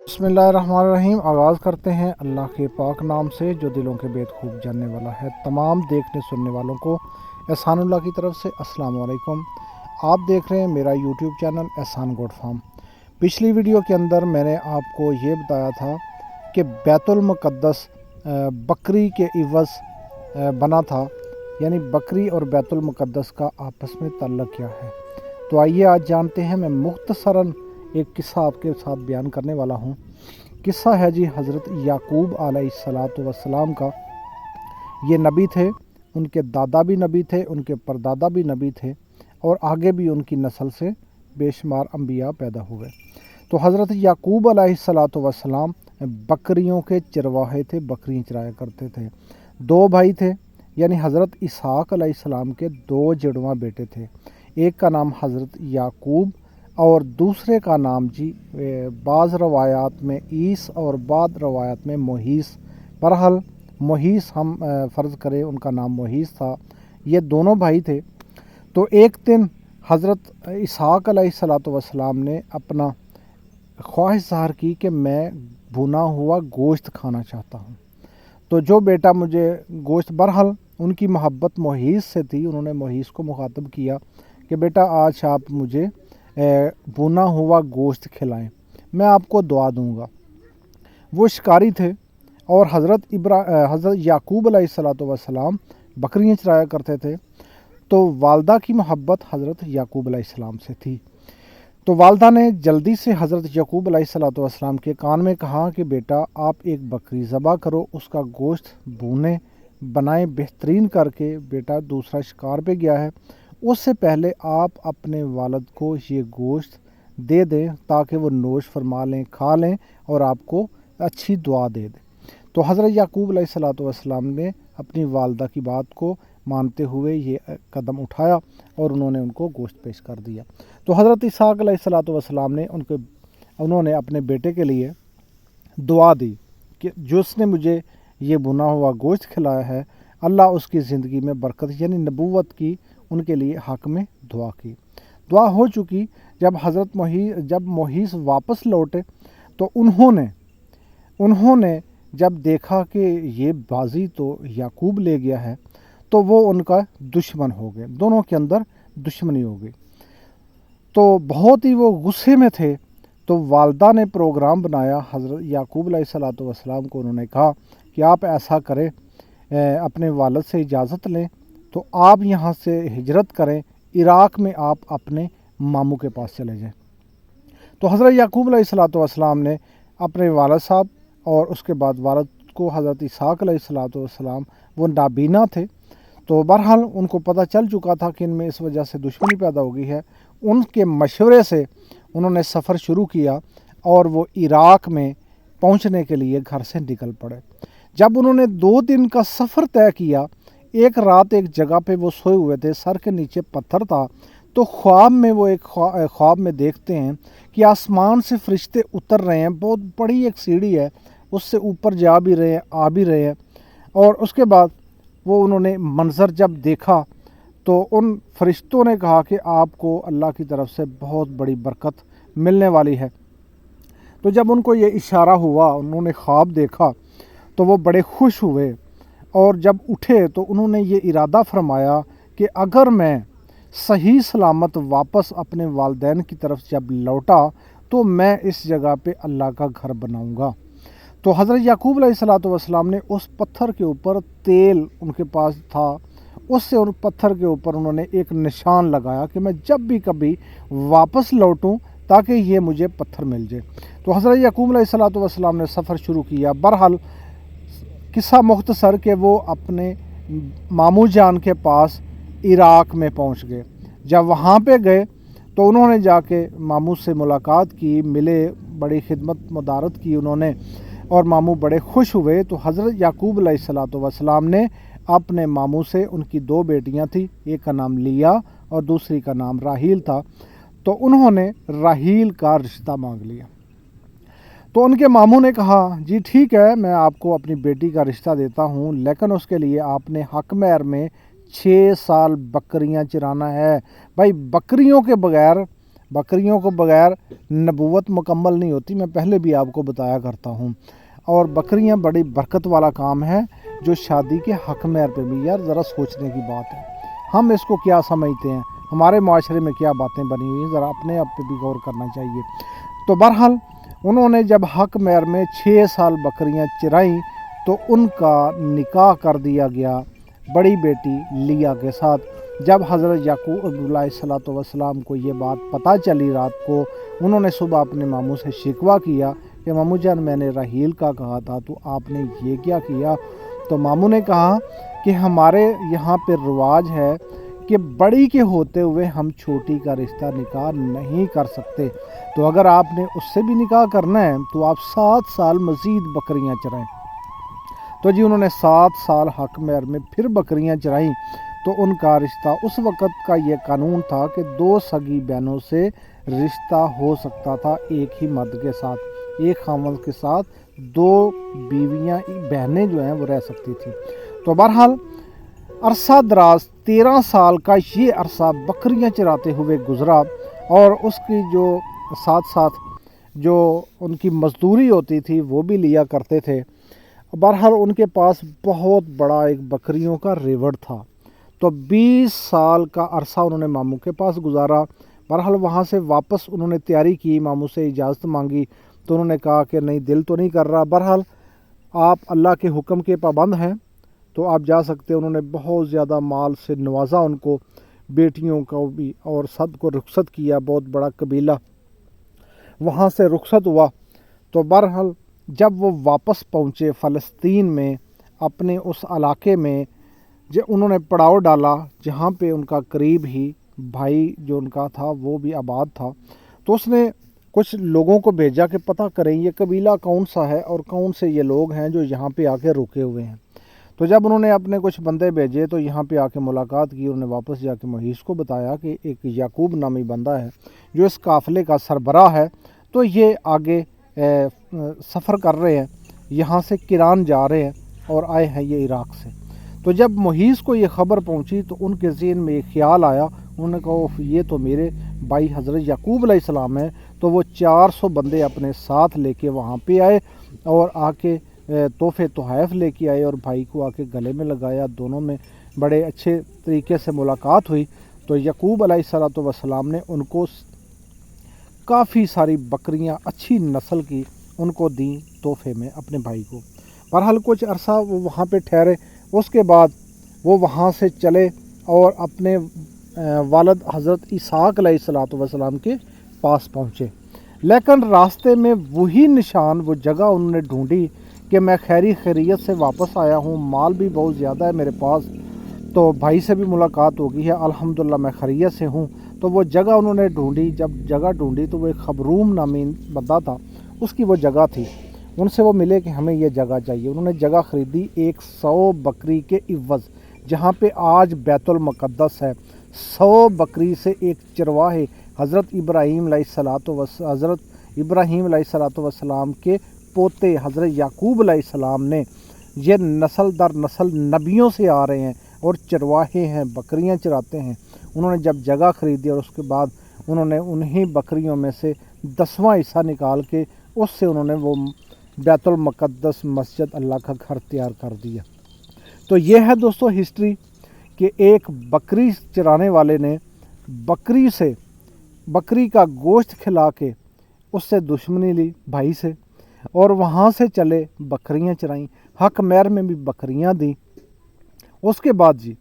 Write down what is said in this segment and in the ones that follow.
बिस्मिल्लाहिर्रहमानिर्रहीम। आगाज़ करते हैं अल्लाह के पाक नाम से जो दिलों के भेद खूब जानने वाला है। तमाम देखने सुनने वालों को एहसानुल्लाह की तरफ से अस्सलाम वालेकुम। आप देख रहे हैं मेरा यूट्यूब चैनल एहसान गोट फार्म। पिछली वीडियो के अंदर मैंने आपको ये बताया था कि बैतुल मुक़द्दस बकरी के इवज़ बना था, यानी बकरी और बैतुल मुक़द्दस का आपस में ताल्लुक़ क्या है। तो आइए आज जानते हैं। मैं मुख्तसरन एक किस्सा आपके साथ बयान करने वाला हूँ। किस्सा है जी हज़रत याकूब अलैहिस्सलातु वस्सलाम का। ये नबी थे, उनके दादा भी नबी थे, उनके परदादा भी नबी थे और आगे भी उनकी नस्ल से बेशुमार अंबिया पैदा हुए। तो हज़रत याकूब अलैहिस्सलातु वस्सलाम बकरियों के चरवाहे थे, बकरियाँ चराया करते थे। दो भाई थे, यानी हज़रत इसहाक अलैहिस्सलाम के दो जुड़वा बेटे थे। एक का नाम हज़रत याकूब और दूसरे का नाम जी बाज़ रवायात में ईस और बाद रवायात में मोहीस। बहरहाल मोहीस हम फ़र्ज़ करें उनका नाम मोहीस था। ये दोनों भाई थे। तो एक दिन हज़रत इसहाक अलैहिस्सलातु वस्सलाम ने अपना ख्वाहिश ज़ाहिर की कि मैं भुना हुआ गोश्त खाना चाहता हूँ। तो जो बेटा मुझे गोश्त, बहरहाल उनकी मोहब्बत मोहीस से थी। उन्होंने मोहीस को मुखातब किया कि बेटा आज आप मुझे भुना हुआ गोश्त खिलाएं, मैं आपको दुआ दूंगा। वो शिकारी थे और हज़रत याकूब अलैहिस्सलातु वस्सलाम बकरियाँ चराया करते थे। तो वालदा की मोहब्बत हज़रत याकूब अलैहिस्सलाम से थी। तो वालदा ने जल्दी से हज़रत याकूब अलैहिस्सलातु वस्सलाम के कान में कहा कि बेटा आप एक बकरी ज़बा करो, उसका गोश्त भूने बनाए बेहतरीन करके। बेटा दूसरा शिकार पे गया है, उससे पहले आप अपने वालिद को ये गोश्त दे दें ताकि वो नोश फरमा लें, खा लें और आपको अच्छी दुआ दे दें। तो हज़रत याकूब अलैहिस्सलातु वस्सलाम ने अपनी वालदा की बात को मानते हुए ये कदम उठाया और उन्होंने उनको गोश्त पेश कर दिया। तो हज़रत इसहाक अलैहिस्सलातु वस्सलाम ने उन्होंने अपने बेटे के लिए दुआ दी कि जिसने मुझे ये भुना हुआ गोश्त खिलाया है, अल्लाह उसकी ज़िंदगी में बरकत यानी नबूवत की उनके लिए हक़ में दुआ की। दुआ हो चुकी। जब मोहीस वापस लौटे तो उन्होंने जब देखा कि ये बाजी तो याकूब ले गया है, तो वो उनका दुश्मन हो गए, दोनों के अंदर दुश्मनी हो गई। तो बहुत ही वो गुस्से में थे। तो वालदा ने प्रोग्राम बनाया हज़रत याकूब अलैहिस्सलातु वस्सलाम को। उन्होंने कहा कि आप ऐसा करें, अपने वालिद से इजाज़त लें तो आप यहाँ से हिजरत करें, इराक़ में आप अपने मामू के पास चले जाएं। तो हज़रत याकूब अलैहिस्सलातु वस्सलाम ने अपने वालिद साहब और उसके बाद वालिद को हज़रत इसहाक अलैहिस्सलातु वस्सलाम वो नाबीना थे। तो बहरहाल उनको पता चल चुका था कि इनमें इस वजह से दुश्मनी पैदा हो गई है। उनके मशवरे से उन्होंने सफ़र शुरू किया और वो इराक़ में पहुँचने के लिए घर से निकल पड़े। जब उन्होंने 2 दिन का सफ़र तय किया, एक रात एक जगह पे वो सोए हुए थे, सर के नीचे पत्थर था। तो ख्वाब में वो एक ख्वाब में देखते हैं कि आसमान से फरिश्ते उतर रहे हैं, बहुत बड़ी एक सीढ़ी है, उससे ऊपर जा भी रहे हैं, आ भी रहे हैं। और उसके बाद वो उन्होंने मंज़र जब देखा तो उन फरिश्तों ने कहा कि आपको अल्लाह की तरफ से बहुत बड़ी बरकत मिलने वाली है। तो जब उनको ये इशारा हुआ, उन्होंने ख्वाब देखा, तो वो बड़े खुश हुए और जब उठे तो उन्होंने ये इरादा फरमाया कि अगर मैं सही सलामत वापस अपने वालिदैन की तरफ जब लौटा तो मैं इस जगह पे अल्लाह का घर बनाऊंगा। तो हज़रत याकूब अलैहिस्सलातु वस्सलाम ने उस पत्थर के ऊपर तेल उनके पास था, उससे उन पत्थर के ऊपर उन्होंने एक निशान लगाया कि मैं जब भी कभी वापस लौटूं ताकि ये मुझे पत्थर मिल जाए। तो हज़रत याकूब अलैहिस्सलातु वस्सलाम ने सफ़र शुरू किया। बहरहाल किस्सा मुख्तसर के वो अपने मामू जान के पास इराक़ में पहुंच गए। जब वहाँ पे गए तो उन्होंने जाके मामू से मुलाकात की, मिले, बड़ी खिदमत मदारत की उन्होंने और मामू बड़े खुश हुए। तो हज़रत याकूब अलैहिस्सलातु वस्सलाम ने अपने मामू से, उनकी 2 बेटियां थी, एक का नाम लिया और दूसरी का नाम राहील था, तो उन्होंने राहील का रिश्ता मांग लिया। तो उनके मामू ने कहा जी ठीक है, मैं आपको अपनी बेटी का रिश्ता देता हूँ, लेकिन उसके लिए आपने हक़ महर में 6 साल बकरियां चराना है। भाई बकरियों के बगैर बकरियों को बगैर नबूवत मुकम्मल नहीं होती, मैं पहले भी आपको बताया करता हूँ। और बकरियाँ बड़ी बरकत वाला काम है जो शादी के हक महर पे भी, यार ज़रा सोचने की बात है, हम इसको क्या समझते हैं, हमारे माशरे में क्या बातें बनी हुई हैं, ज़रा अपने आप पे भी गौर करना चाहिए। तो बहरहाल उन्होंने जब हक महर में 6 साल बकरियां चराईं तो उनका निकाह कर दिया गया बड़ी बेटी लिया के साथ। जब हज़रत याकूब अलैहिस्सलाम को ये बात पता चली रात को, उन्होंने सुबह अपने मामू से शिकवा किया कि मामू जान मैंने राहील का कहा था तो आपने ये क्या किया। तो मामू ने कहा कि हमारे यहाँ पे रिवाज है कि बड़ी के होते हुए हम छोटी का रिश्ता निकाह नहीं कर सकते, तो अगर आपने उससे भी निकाह करना है तो आप 7 साल मज़ीद बकरियां चराएं। तो जी उन्होंने 7 साल हक महर में फिर बकरियां चराईं। तो उनका रिश्ता, उस वक़्त का ये कानून था कि 2 सगी बहनों से रिश्ता हो सकता था एक ही मर्द के साथ, एक खामद के साथ 2 बीवियाँ बहनें जो हैं वो रह सकती थी। तो बहरहाल अरसा दराज 13 साल का ये अरसा बकरियां चराते हुए गुज़रा, और उसकी जो साथ साथ जो उनकी मजदूरी होती थी वो भी लिया करते थे। बहरहाल उनके पास बहुत बड़ा एक बकरियों का रेवड़ था। तो 20 साल का अरसा उन्होंने मामू के पास गुजारा। बहरहाल वहाँ से वापस उन्होंने तैयारी की, मामू से इजाज़त मांगी तो उन्होंने कहा कि नहीं, दिल तो नहीं कर रहा। बहरहाल आप अल्लाह के हुक्म के पाबंद हैं तो आप जा सकते हैं। उन्होंने बहुत ज़्यादा माल से नवाजा उनको, बेटियों को भी, और सब को रुखसत किया। बहुत बड़ा कबीला वहाँ से रुखसत हुआ। तो बहरहाल जब वो वापस पहुँचे फ़लस्तीन में, अपने उस इलाके में जो उन्होंने पड़ाव डाला जहाँ पे उनका करीब ही भाई जो उनका था वो भी आबाद था, तो उसने कुछ लोगों को भेजा कि पता करें ये कबीला कौन सा है और कौन से ये लोग हैं जो यहाँ पे आके रुके हुए हैं। तो जब उन्होंने अपने कुछ बंदे भेजे तो यहाँ पे आके मुलाकात की, उन्होंने वापस जाके मुहीस को बताया कि एक याकूब नामी बंदा है जो इस काफ़िले का सरबराह है, तो ये आगे सफ़र कर रहे हैं, यहाँ से किरान जा रहे हैं और आए हैं ये इराक़ से। तो जब मुहीस को ये ख़बर पहुँची तो उनके ज़हन में एक ख़्याल आया, उन्होंने कहा ये तो मेरे भाई हज़रत याकूब अलैहिस्सलाम है। तो वो 400 बंदे अपने साथ लेके वहाँ पे आए और आके तोहफ़े तोहफ़ लेके आए और भाई को आके गले में लगाया। दोनों में बड़े अच्छे तरीके से मुलाकात हुई। तो याकूब अलैहिस्सलाम ने उनको काफ़ी सारी बकरियां अच्छी नस्ल की उनको दी तोहफ़े में अपने भाई को। बहरहाल कुछ अरसा वो वहाँ पे ठहरे, उसके बाद वो वहाँ से चले और अपने वालिद हज़रत इसहाक़ अलैहिस्सलाम के पास पहुँचे। लेकिन रास्ते में वही निशान, वो जगह उन्होंने ढूंढी कि मैं खैरियत से वापस आया हूँ, माल भी बहुत ज़्यादा है मेरे पास, तो भाई से भी मुलाकात हो गई है, अल्हम्दुलिल्लाह मैं खैरियत से हूँ। तो वो जगह उन्होंने ढूंढी। जब जगह ढूंढी तो वो एक खबरूम नामी बंदा था, उसकी वो जगह थी। उनसे वो मिले कि हमें ये जगह चाहिए। उन्होंने जगह ख़रीदी 100 बकरी के इवज़, जहाँ पे आज बैतुल मुक़द्दस है। 100 बकरी से एक चरवाहे हज़रत इब्राहीम अलैहिस्सलाम के पोते हज़रत याकूब अलैहिस्सलाम ने, ये नस्ल दर नस्ल नबियों से आ रहे हैं और चरवाहे हैं, बकरियां चराते हैं। उन्होंने जब जगह ख़रीदी और उसके बाद उन्होंने उन्हीं बकरियों में से 10वां हिस्सा निकाल के उससे उन्होंने वो बैतुल मुक़द्दस मस्जिद अल्लाह का घर तैयार कर दिया। तो ये है दोस्तों हिस्ट्री कि एक बकरी चराने वाले ने बकरी का गोश्त खिला के उससे दुश्मनी ली भाई से, और वहाँ से चले बकरियां चराईं, हक महर में भी बकरियां दी। उसके बाद जी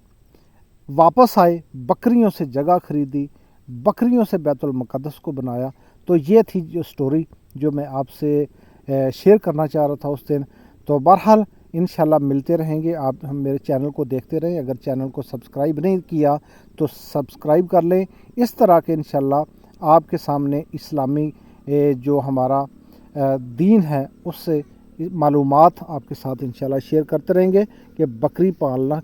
वापस आए, बकरियों से जगह ख़रीदी, बकरियों से बैतुल मुक़द्दस को बनाया। तो ये थी जो स्टोरी जो मैं आपसे शेयर करना चाह रहा था उस दिन। तो बहरहाल इंशाल्लाह मिलते रहेंगे। आप हम मेरे चैनल को देखते रहें। अगर चैनल को सब्सक्राइब नहीं किया तो सब्सक्राइब कर लें। इस तरह के इंशाल्लाह आपके सामने इस्लामी जो हमारा दीन है उससे मालूमात आपके साथ इंशाल्लाह शेयर करते रहेंगे कि बकरी पालना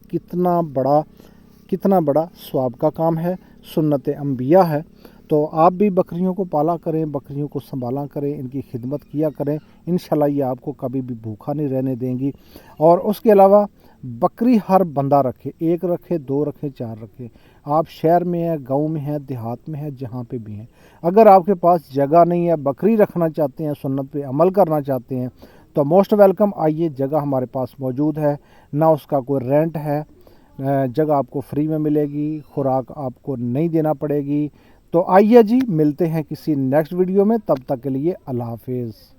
कितना बड़ा सवाब का काम है, सुन्नत अंबिया है। तो आप भी बकरियों को पाला करें, बकरियों को संभाला करें, इनकी खिदमत किया करें। इंशाल्लाह ये आपको कभी भी भूखा नहीं रहने देंगी। और उसके अलावा बकरी हर बंदा रखे, 1 रखे, 2 रखे, 4 रखे, آپ شہر میں ہیں، گاؤں میں ہیں، دیہات میں ہیں، جہاں پہ بھی ہیں، اگر آپ کے پاس جگہ نہیں ہے، بکری رکھنا چاہتے ہیں، سنت پہ عمل کرنا چاہتے ہیں تو موسٹ ویلکم، آئیے، جگہ ہمارے پاس موجود ہے، نہ اس کا کوئی رینٹ ہے، جگہ آپ کو فری میں ملے گی، خوراک آپ کو نہیں دینا پڑے گی۔ تو آئیے جی، ملتے ہیں کسی نیکسٹ ویڈیو میں، تب تک کے لیے اللہ حافظ۔